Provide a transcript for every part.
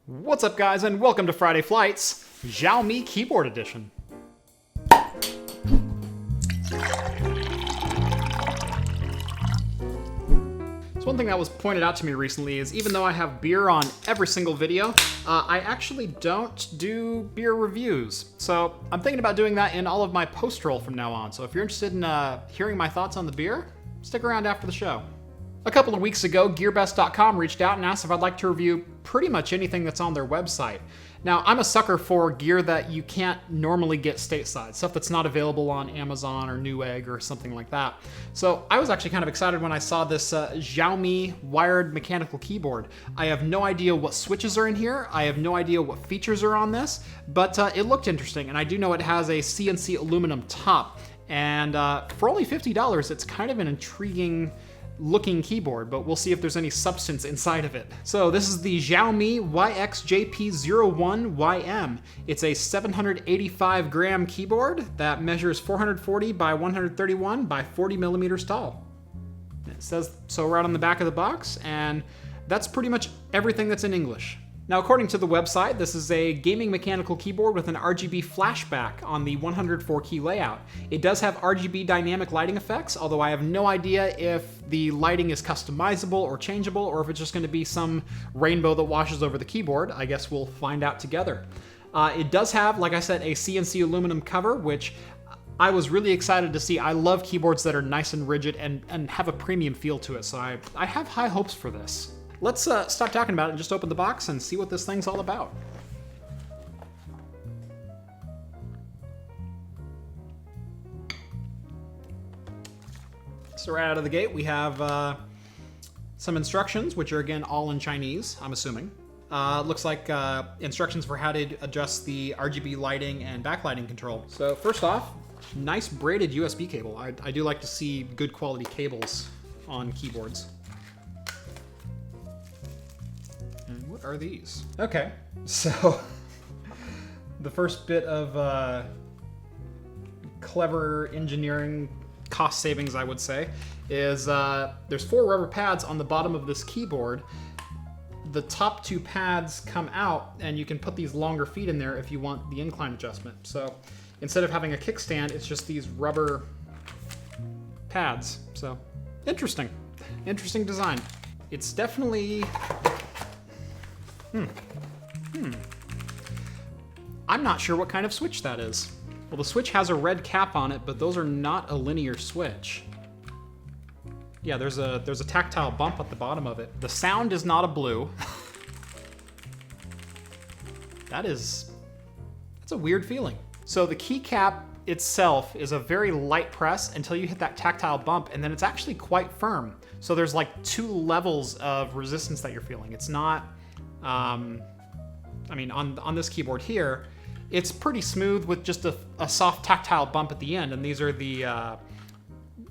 What's up, guys, and welcome to Friday Flight's Xiaomi Keyboard Edition. So one thing that was pointed out to me recently is even though I have beer on every single video, I actually don't do beer reviews. So I'm thinking about doing that in all of my post-roll from now on. So if you're interested in hearing my thoughts on the beer, stick around after the show. A couple of weeks ago, GearBest.com reached out and asked if I'd like to review pretty much anything that's on their website. Now, I'm a sucker for gear that you can't normally get stateside, stuff that's not available on Amazon or Newegg or something like that. So I was actually kind of excited when I saw this Xiaomi wired mechanical keyboard. I have no idea what switches are in here. I have no idea what features are on this, but it looked interesting, and I do know it has a CNC aluminum top. And for only $50, it's kind of an intriguing looking keyboard, but we'll see if there's any substance inside of it. So this is the Xiaomi YXJP01YM. It's a 785 gram keyboard that measures 440 by 131 by 40 millimeters tall. It says so right on the back of the box, and that's pretty much everything that's in English. Now, according to the website, this is a gaming mechanical keyboard with an RGB flashback on the 104 key layout. It does have RGB dynamic lighting effects, although I have no idea if the lighting is customizable or changeable, or if it's just going to be some rainbow that washes over the keyboard. I guess we'll find out together. It does have, like I said, a CNC aluminum cover, which I was really excited to see. I love keyboards that are nice and rigid and have a premium feel to it, so I have high hopes for this. Let's stop talking about it and just open the box and see what this thing's all about. So right out of the gate, we have some instructions, which are again all in Chinese, I'm assuming. Looks like instructions for how to adjust the RGB lighting and backlighting control. So first off, nice braided USB cable. I do like to see good quality cables on keyboards. And what are these? Okay, so the first bit of clever engineering cost savings, I would say, is there's 4 rubber pads on the bottom of this keyboard. The top 2 pads come out, and you can put these longer feet in there if you want the incline adjustment. So instead of having a kickstand, it's just these rubber pads. So interesting design. It's definitely I'm not sure what kind of switch that is. Well, the switch has a red cap on it, but those are not a linear switch. Yeah, there's a tactile bump at the bottom of it. The sound is not a blue. That's a weird feeling. So the keycap itself is a very light press until you hit that tactile bump, and then it's actually quite firm. So there's like 2 levels of resistance that you're feeling. It's not I mean, on this keyboard here, it's pretty smooth with just a soft tactile bump at the end, and these are the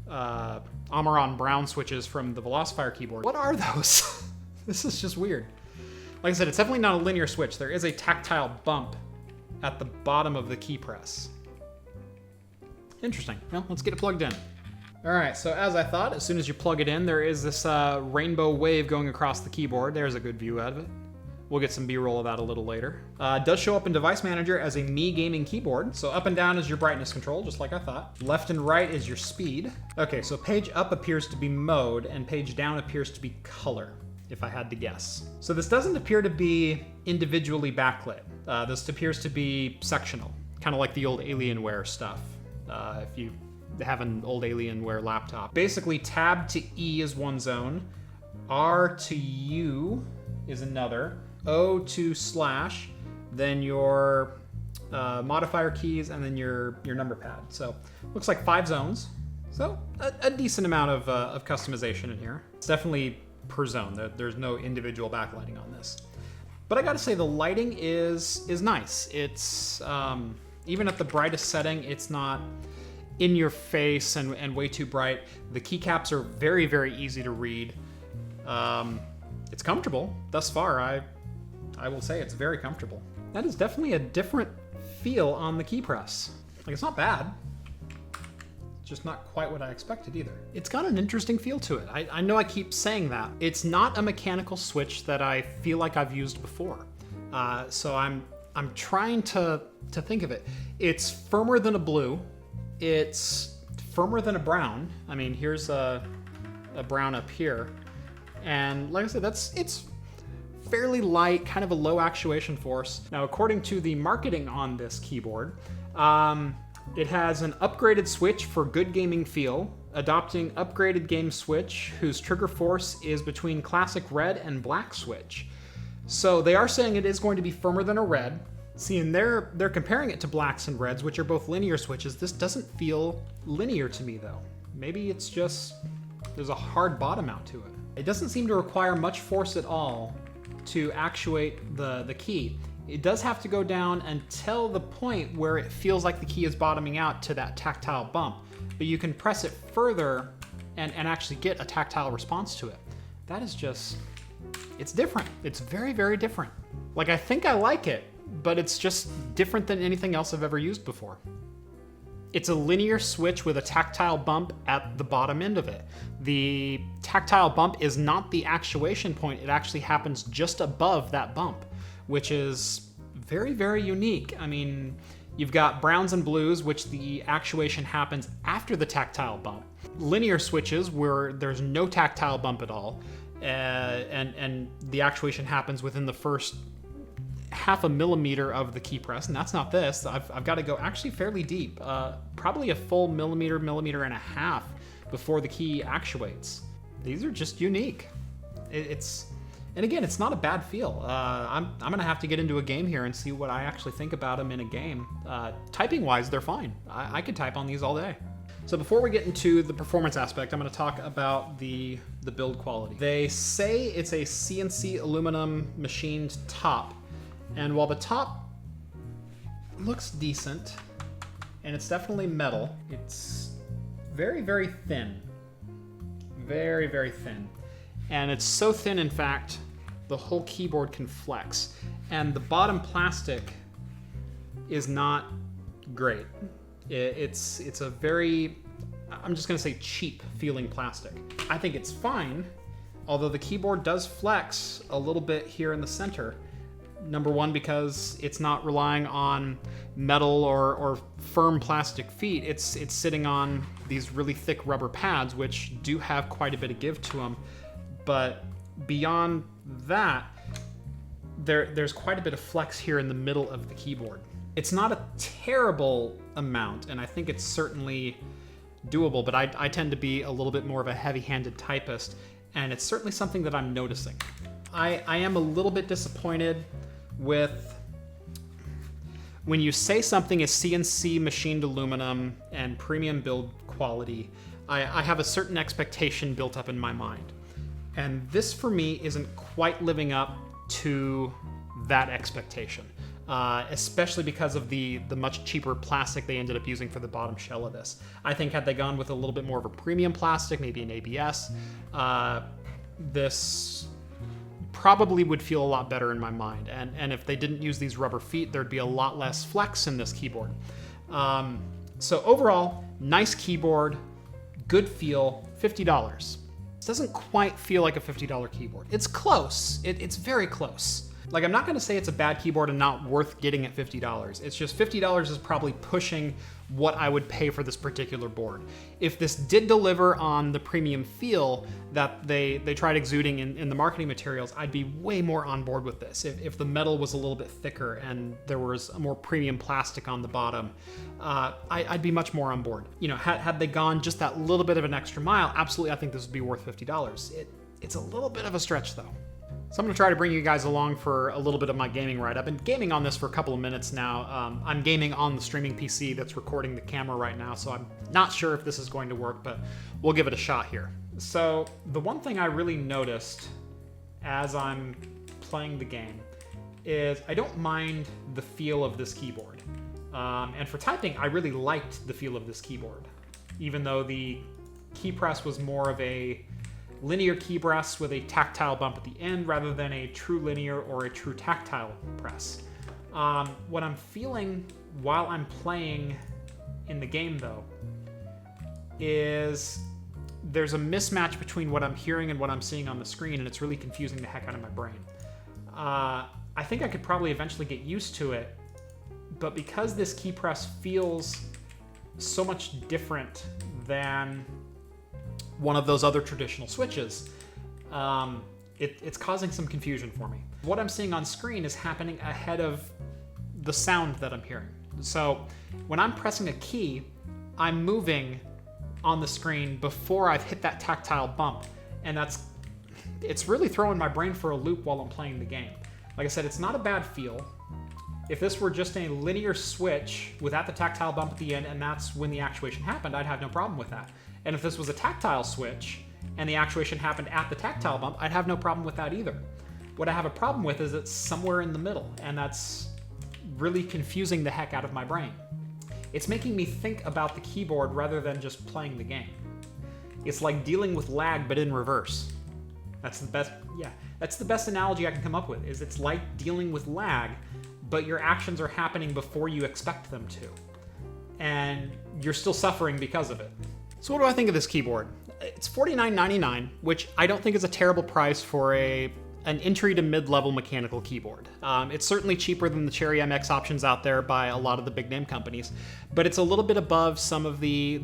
Amaron Brown switches from the Velocifier keyboard. What are those? This is just weird. Like I said, it's definitely not a linear switch. There is a tactile bump at the bottom of the key press. Interesting. Well, let's get it plugged in. All right, so as I thought, as soon as you plug it in, there is this rainbow wave going across the keyboard. There's a good view out of it. We'll get some B-roll of that a little later. It does show up in Device Manager as a Mi gaming keyboard. So up and down is your brightness control, just like I thought. Left and right is your speed. Okay, so page up appears to be mode, and page down appears to be color, if I had to guess. So this doesn't appear to be individually backlit. This appears to be sectional, kind of like the old Alienware stuff, if you have an old Alienware laptop. Basically, tab to E is one zone, R to U is another, O to slash, then your modifier keys, and then your number pad. So looks like 5 zones. So a decent amount of customization in here. It's definitely per zone. There's no individual backlighting on this. But I gotta say, the lighting is nice. It's even at the brightest setting, it's not in your face and way too bright. The keycaps are very, very easy to read. It's comfortable. Thus far, I will say it's very comfortable. That is definitely a different feel on the key press. Like, it's not bad. It's just not quite what I expected either. It's got an interesting feel to it. I know I keep saying that. It's not a mechanical switch that I feel like I've used before. So I'm trying to think of it. It's firmer than a blue. It's firmer than a brown. I mean, here's a brown up here. And like I said, it's fairly light, kind of a low actuation force. Now, according to the marketing on this keyboard, it has an upgraded switch for good gaming feel, adopting upgraded game switch whose trigger force is between classic red and black switch. So they are saying it is going to be firmer than a red. See, and they're comparing it to blacks and reds, which are both linear switches. This doesn't feel linear to me, though. Maybe it's just there's a hard bottom out to it. It doesn't seem to require much force at all to actuate the key. It does have to go down until the point where it feels like the key is bottoming out to that tactile bump. But you can press it further and actually get a tactile response to it. That is just, it's different. It's very, very different. Like, I think I like it, but it's just different than anything else I've ever used before. It's a linear switch with a tactile bump at the bottom end of it. The tactile bump is not the actuation point. It actually happens just above that bump, which is very, very unique. I mean, you've got browns and blues, which the actuation happens after the tactile bump. Linear switches where there's no tactile bump at all, and the actuation happens within the first half a millimeter of the key press, and that's not this. I've got to go actually fairly deep, probably a full millimeter and a half before the key actuates. These are just unique. And again, it's not a bad feel. I'm gonna have to get into a game here and see what I actually think about them in a game. Typing wise, they're fine. I could type on these all day. So before we get into the performance aspect, I'm gonna talk about the build quality. They say it's a CNC aluminum machined top. And while the top looks decent, and it's definitely metal, it's very, very thin. Very, very thin. And it's so thin, in fact, the whole keyboard can flex. And the bottom plastic is not great. It's a very, I'm just gonna say cheap feeling plastic. I think it's fine, although the keyboard does flex a little bit here in the center. Number one, because it's not relying on metal or firm plastic feet. It's sitting on these really thick rubber pads, which do have quite a bit of give to them. But beyond that, there's quite a bit of flex here in the middle of the keyboard. It's not a terrible amount, and I think it's certainly doable, but I tend to be a little bit more of a heavy-handed typist, and it's certainly something that I'm noticing. I am a little bit disappointed with when you say something is CNC machined aluminum and premium build quality. I have a certain expectation built up in my mind. And this, for me, isn't quite living up to that expectation, especially because of the much cheaper plastic they ended up using for the bottom shell of this. I think had they gone with a little bit more of a premium plastic, maybe an ABS, this probably would feel a lot better in my mind. And if they didn't use these rubber feet, there'd be a lot less flex in this keyboard. So overall, nice keyboard, good feel, $50. This doesn't quite feel like a $50 keyboard. It's close. It's very close. Like, I'm not going to say it's a bad keyboard and not worth getting at $50. It's just $50 is probably pushing what I would pay for this particular board. If this did deliver on the premium feel that they tried exuding in the marketing materials, I'd be way more on board with this. If the metal was a little bit thicker and there was a more premium plastic on the bottom, I'd be much more on board. You know, had they gone just that little bit of an extra mile, absolutely I think this would be worth $50. It's a little bit of a stretch though. So I'm going to try to bring you guys along for a little bit of my gaming ride. I've been gaming on this for a couple of minutes now. I'm gaming on the streaming PC that's recording the camera right now, so I'm not sure if this is going to work, but we'll give it a shot here. So the one thing I really noticed as I'm playing the game is I don't mind the feel of this keyboard. And for typing, I really liked the feel of this keyboard, even though the key press was more of a linear key press with a tactile bump at the end rather than a true linear or a true tactile press. What I'm feeling while I'm playing in the game, though, is there's a mismatch between what I'm hearing and what I'm seeing on the screen, and it's really confusing the heck out of my brain. I think I could probably eventually get used to it, but because this key press feels so much different than one of those other traditional switches, it's causing some confusion for me. What I'm seeing on screen is happening ahead of the sound that I'm hearing. So when I'm pressing a key, I'm moving on the screen before I've hit that tactile bump, and it's really throwing my brain for a loop while I'm playing the game. Like I said, it's not a bad feel. If this were just a linear switch without the tactile bump at the end and that's when the actuation happened, I'd have no problem with that. And if this was a tactile switch and the actuation happened at the tactile bump, I'd have no problem with that either. What I have a problem with is it's somewhere in the middle, and that's really confusing the heck out of my brain. It's making me think about the keyboard rather than just playing the game. It's like dealing with lag, but in reverse. That's the best analogy I can come up with, is it's like dealing with lag, but your actions are happening before you expect them to. And you're still suffering because of it. So what do I think of this keyboard? It's $49.99, which I don't think is a terrible price for an entry to mid-level mechanical keyboard. It's certainly cheaper than the Cherry MX options out there by a lot of the big name companies, but it's a little bit above some of the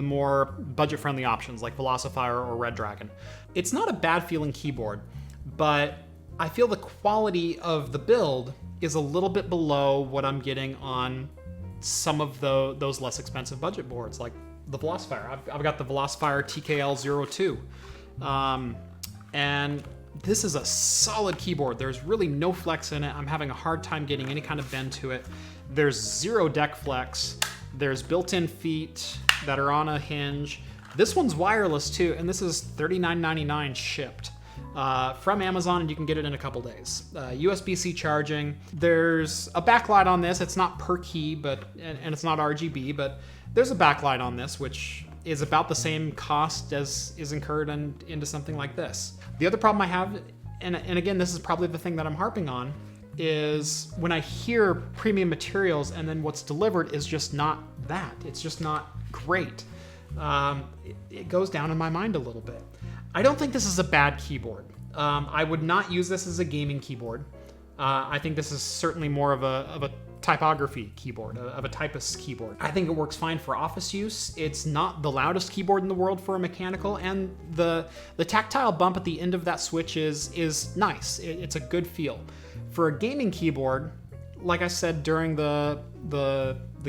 more budget-friendly options like Velocifier or Red Dragon. It's not a bad feeling keyboard, but I feel the quality of the build is a little bit below what I'm getting on some of those less expensive budget boards, like the Velocifier. I've got the Velocifier TKL02, and this is a solid keyboard. There's really no flex in it. I'm having a hard time getting any kind of bend to it. There's zero deck flex. There's built-in feet that are on a hinge. This one's wireless too, and this is $39.99 shipped from Amazon, and you can get it in a couple days. USB-C charging. There's a backlight on this. It's not per key, and it's not RGB, but there's a backlight on this, which is about the same cost as is incurred into something like this. The other problem I have, and again, this is probably the thing that I'm harping on, is when I hear premium materials and then what's delivered is just not that. It's just not great. It goes down in my mind a little bit. I don't think this is a bad keyboard. I would not use this as a gaming keyboard. I think this is certainly more of a typography keyboard, of a typist's keyboard. I think it works fine for office use. It's not the loudest keyboard in the world for a mechanical, and the tactile bump at the end of that switch is nice. It's a good feel. For a gaming keyboard, like I said during the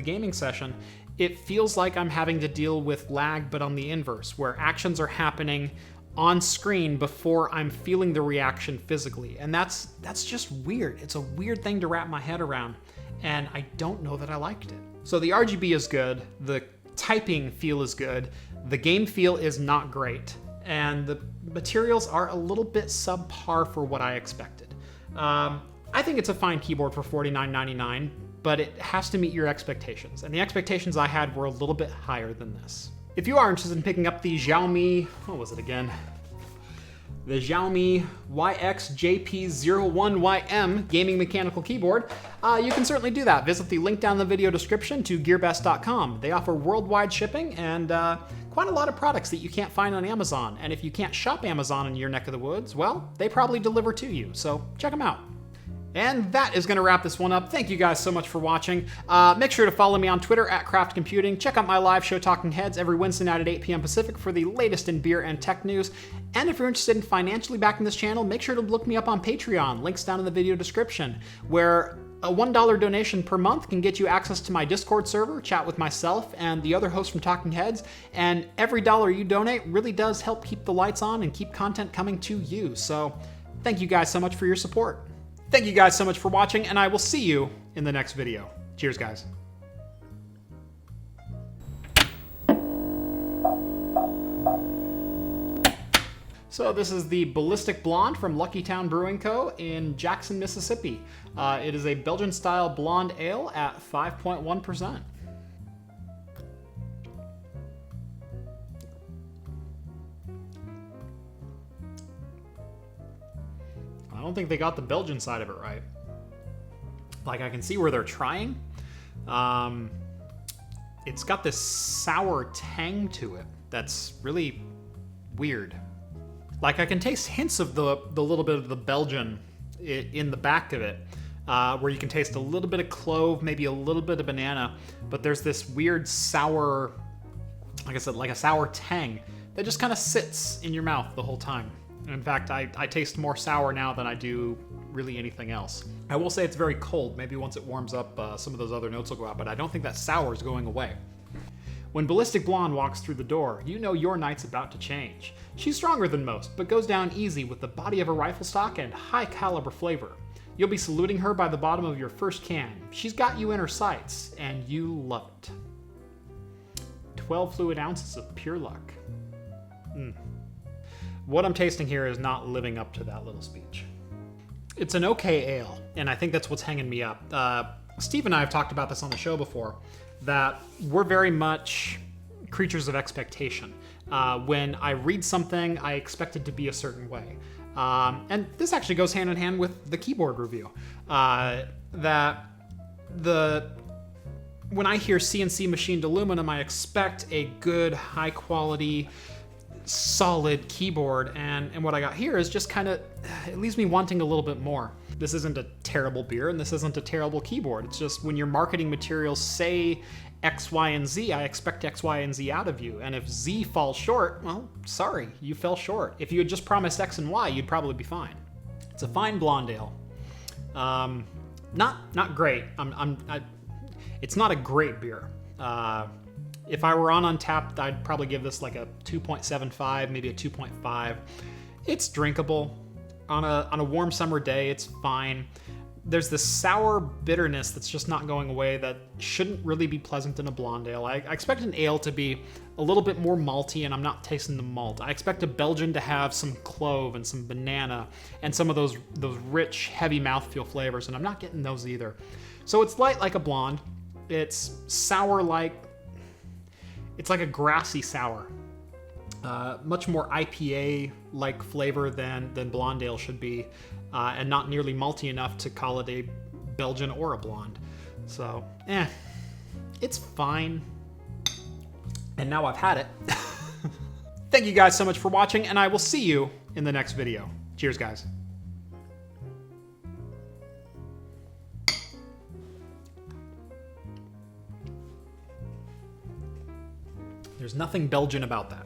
gaming session, it feels like I'm having to deal with lag, but on the inverse, where actions are happening on screen before I'm feeling the reaction physically. And that's just weird. It's a weird thing to wrap my head around, and I don't know that I liked it. So the RGB is good, the typing feel is good, the game feel is not great, and the materials are a little bit subpar for what I expected. I think it's a fine keyboard for $49.99, but it has to meet your expectations, and the expectations I had were a little bit higher than this. If you are interested in picking up the Xiaomi, what was it again? The Xiaomi YXJP01YM gaming mechanical keyboard, you can certainly do that. Visit the link down in the video description to gearbest.com. They offer worldwide shipping and quite a lot of products that you can't find on Amazon. And if you can't shop Amazon in your neck of the woods, well, they probably deliver to you, so check them out. And that is going to wrap this one up. Thank you guys so much for watching. Make sure to follow me on Twitter at Craft Computing. Check out my live show Talking Heads every Wednesday night at 8 p.m. Pacific for the latest in beer and tech news. And if you're interested in financially backing this channel, make sure to look me up on Patreon. Links down in the video description, where a $1 donation per month can get you access to my Discord server, chat with myself and the other hosts from Talking Heads. And every dollar you donate really does help keep the lights on and keep content coming to you. So thank you guys so much for your support. Thank you guys so much for watching, and I will see you in the next video. Cheers, guys. So this is the Ballistic Blonde from Lucky Town Brewing Co. in Jackson, Mississippi. It is a Belgian-style blonde ale at 5.1%. I don't think they got the Belgian side of it right. Like, I can see where they're trying. It's got this sour tang to it that's really weird. Like, I can taste hints of the little bit of the Belgian in the back of it, where you can taste a little bit of clove, maybe a little bit of banana, but there's this weird sour, like I said, like a sour tang that just kind of sits in your mouth the whole time. In fact, I taste more sour now than I do really anything else. I will say it's very cold. Maybe once it warms up, some of those other notes will go out, but I don't think that sour is going away. When Ballistic Blonde walks through the door, you know your night's about to change. She's stronger than most, but goes down easy with the body of a rifle stock and high caliber flavor. You'll be saluting her by the bottom of your first can. She's got you in her sights, and you love it. 12 fluid ounces of pure luck. What I'm tasting here is not living up to that little speech. It's an okay ale, and I think that's what's hanging me up. Steve and I have talked about this on the show before, that we're very much creatures of expectation. When I read something, I expect it to be a certain way. And this actually goes hand in hand with the keyboard review. When I hear CNC machined aluminum, I expect a good, high quality, solid keyboard, and what I got here is just kind of, it leaves me wanting a little bit more. This isn't a terrible beer, and this isn't a terrible keyboard. It's just when your marketing materials say X, Y, and Z, I expect X, Y, and Z out of you. And if Z falls short, well, sorry, you fell short. If you had just promised X and Y, you'd probably be fine. It's a fine blonde ale. Not great. It's not a great beer. If I were on Untappd, I'd probably give this like a 2.75, maybe a 2.5. It's drinkable. On a warm summer day, it's fine. There's this sour bitterness that's just not going away that shouldn't really be pleasant in a blonde ale. I expect an ale to be a little bit more malty, and I'm not tasting the malt. I expect a Belgian to have some clove and some banana and some of those rich, heavy mouthfeel flavors, and I'm not getting those either. So it's light like a blonde. It's sour like... It's like a grassy sour. Much more IPA-like flavor than blonde ale should be, and not nearly malty enough to call it a Belgian or a blonde. So, it's fine. And now I've had it. Thank you guys so much for watching, and I will see you in the next video. Cheers, guys. There's nothing Belgian about that.